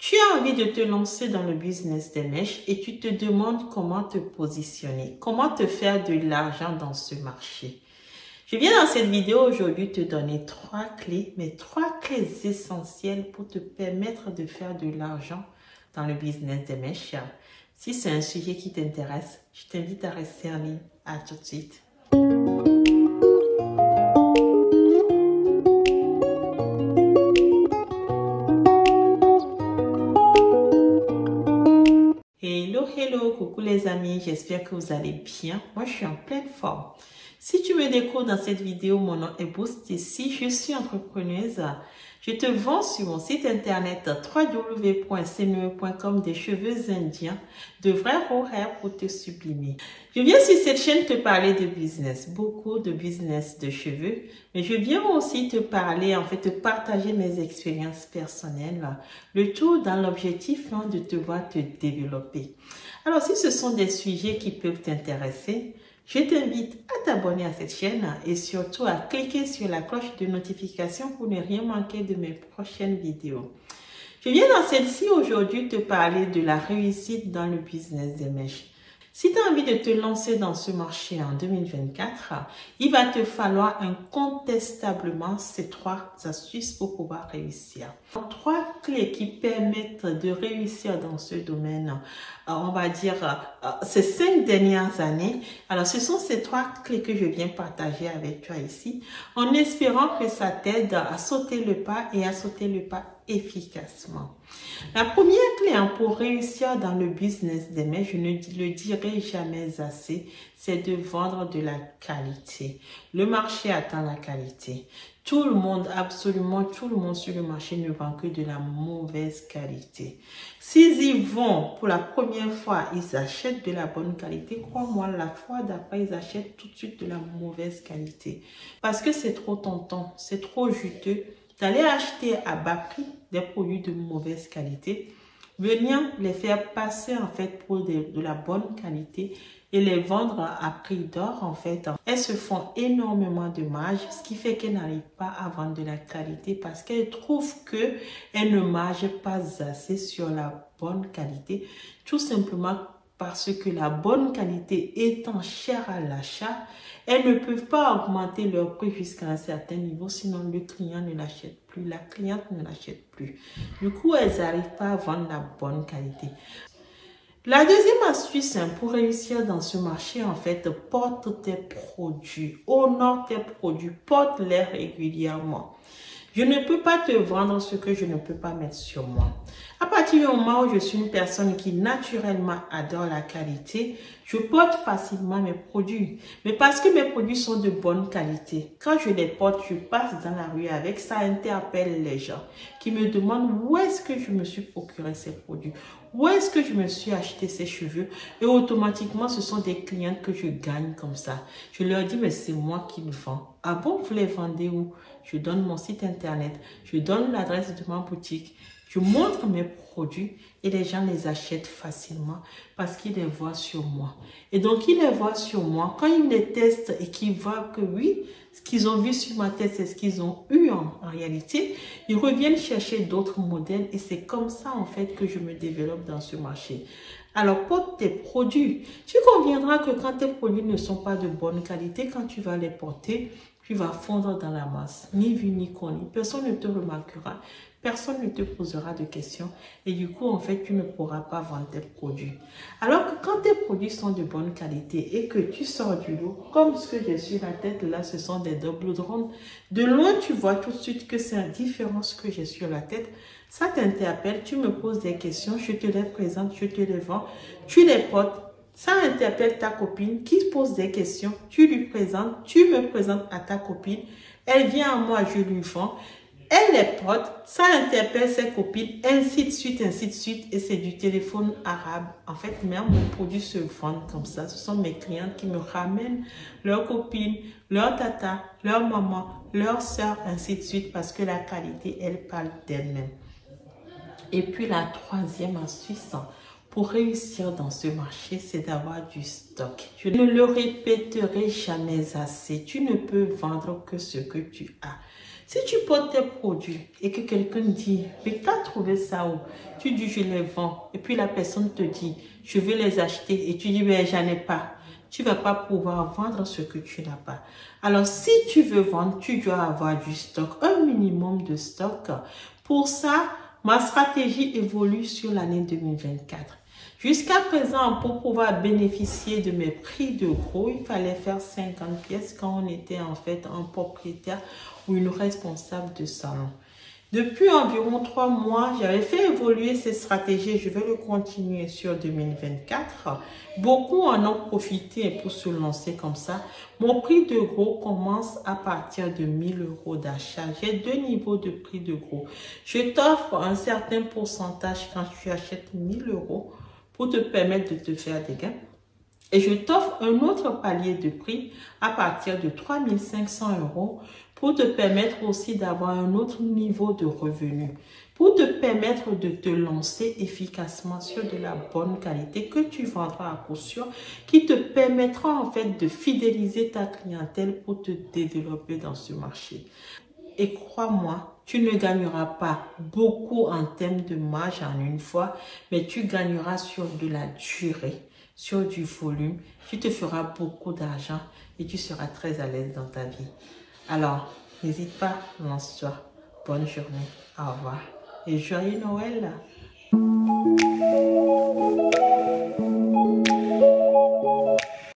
Tu as envie de te lancer dans le business des mèches et tu te demandes comment te positionner, comment te faire de l'argent dans ce marché. Je viens dans cette vidéo aujourd'hui te donner 3 clés, mais 3 clés essentielles pour te permettre de faire de l'argent dans le business des mèches. Si c'est un sujet qui t'intéresse, je t'invite à rester en ligne. À tout de suite. Hello, coucou les amis, j'espère que vous allez bien. Moi, je suis en pleine forme. Si tu me découvres dans cette vidéo, mon nom est Boost et si je suis entrepreneuse, je te vends sur mon site internet www.cme.com des cheveux indiens, de vrais horaires pour te sublimer. Je viens sur cette chaîne te parler de business, beaucoup de business de cheveux, mais je viens aussi te parler, te partager mes expériences personnelles, le tout dans l'objectif de te voir te développer. Alors, si ce sont des sujets qui peuvent t'intéresser, je t'invite à t'abonner à cette chaîne et surtout à cliquer sur la cloche de notification pour ne rien manquer de mes prochaines vidéos. Je viens dans celle-ci aujourd'hui te parler de la réussite dans le business des mèches. Si tu as envie de te lancer dans ce marché en 2024, il va te falloir incontestablement ces 3 astuces pour pouvoir réussir. 3 clés qui permettent de réussir dans ce domaine, on va dire ces 5 dernières années. Alors, ce sont ces 3 clés que je viens partager avec toi ici, en espérant que ça t'aide à sauter le pas et à sauter le pas efficacement. La première clé pour réussir dans le business des mèches, je ne le dirai jamais assez, c'est de vendre de la qualité. Le marché attend la qualité. Tout le monde, absolument tout le monde sur le marché ne vend que de la mauvaise qualité. S'ils y vont pour la première fois, ils achètent de la bonne qualité. Crois-moi, la fois d'après, ils achètent tout de suite de la mauvaise qualité. Parce que c'est trop tentant, c'est trop juteux d'aller acheter à bas prix des produits de mauvaise qualité, venir les faire passer pour de la bonne qualité et les vendre à prix d'or Elles se font énormément de marge, ce qui fait qu'elles n'arrivent pas à vendre de la qualité parce qu'elles trouvent qu'elles ne margent pas assez sur la bonne qualité, tout simplement parce que la bonne qualité étant chère à l'achat, elles ne peuvent pas augmenter leur prix jusqu'à un certain niveau, sinon le client ne l'achète plus, la cliente ne l'achète plus. Du coup, elles n'arrivent pas à vendre la bonne qualité. La deuxième astuce pour réussir dans ce marché, porte tes produits, honore tes produits, porte-les régulièrement. Je ne peux pas te vendre ce que je ne peux pas mettre sur moi. À partir du moment où je suis une personne qui naturellement adore la qualité, je porte facilement mes produits. Mais parce que mes produits sont de bonne qualité, quand je les porte, je passe dans la rue avec, ça interpelle les gens qui me demandent où est-ce que je me suis procuré ces produits, où est-ce que je me suis acheté ces cheveux et automatiquement ce sont des clientes que je gagne comme ça. Je leur dis mais c'est moi qui le vends. Ah bon, vous les vendez où? Je donne mon site internet, je donne l'adresse de ma boutique, je montre mes produits et les gens les achètent facilement parce qu'ils les voient sur moi. Et donc, ils les voient sur moi. Quand ils les testent et qu'ils voient que oui, ce qu'ils ont vu sur ma tête, c'est ce qu'ils ont eu en réalité, ils reviennent chercher d'autres modèles et c'est comme ça que je me développe dans ce marché. Alors, porte tes produits. Tu conviendras que quand tes produits ne sont pas de bonne qualité, quand tu vas les porter, tu vas fondre dans la masse, ni vu ni connu. Personne ne te remarquera, personne ne te posera de questions et du coup, tu ne pourras pas vendre tes produits. Alors que quand tes produits sont de bonne qualité et que tu sors du lot, comme ce que j'ai sur la tête là, ce sont des double drones, de loin, tu vois tout de suite que c'est différent ce que j'ai sur la tête. Ça t'interpelle, tu me poses des questions, je te les présente, je te les vends, tu les portes. Ça interpelle ta copine qui pose des questions, tu lui présentes, tu me présentes à ta copine, elle vient à moi, je lui vends, elle les porte, ça interpelle ses copines, ainsi de suite, et c'est du téléphone arabe. Même mes produits se vendent comme ça, ce sont mes clientes qui me ramènent leurs copines, leurs tata, leur maman, leur soeur, ainsi de suite, parce que la qualité, elle parle d'elle-même. Et puis la troisième astuce, pour réussir dans ce marché, c'est d'avoir du stock. Je ne le répéterai jamais assez. Tu ne peux vendre que ce que tu as. Si tu portes tes produits et que quelqu'un dit, mais t'as trouvé ça où? Tu dis, je les vends. Et puis la personne te dit, je vais les acheter. Et tu dis, mais j'en ai pas. Tu vas pas pouvoir vendre ce que tu n'as pas. Alors, si tu veux vendre, tu dois avoir du stock, un minimum de stock. Pour ça, ma stratégie évolue sur l'année 2024. Jusqu'à présent, pour pouvoir bénéficier de mes prix de gros, il fallait faire 50 pièces quand on était en fait un propriétaire ou une responsable de salon. Depuis environ 3 mois, j'avais fait évoluer ces stratégies. Je vais le continuer sur 2024. Beaucoup en ont profité pour se lancer comme ça. Mon prix de gros commence à partir de 1000 euros d'achat. J'ai 2 niveaux de prix de gros. Je t'offre un certain pourcentage quand tu achètes 1000 euros pour te permettre de te faire des gains. Et je t'offre un autre palier de prix à partir de 3500 euros pour te permettre aussi d'avoir un autre niveau de revenu, pour te permettre de te lancer efficacement sur de la bonne qualité que tu vendras à coup sûr, qui te permettra en fait de fidéliser ta clientèle pour te développer dans ce marché. Et crois-moi, tu ne gagneras pas beaucoup en termes de marge en une fois, mais tu gagneras sur de la durée, sur du volume. Tu te feras beaucoup d'argent et tu seras très à l'aise dans ta vie. Alors, n'hésite pas, lance-toi. Bonne journée. Au revoir. Et joyeux Noël.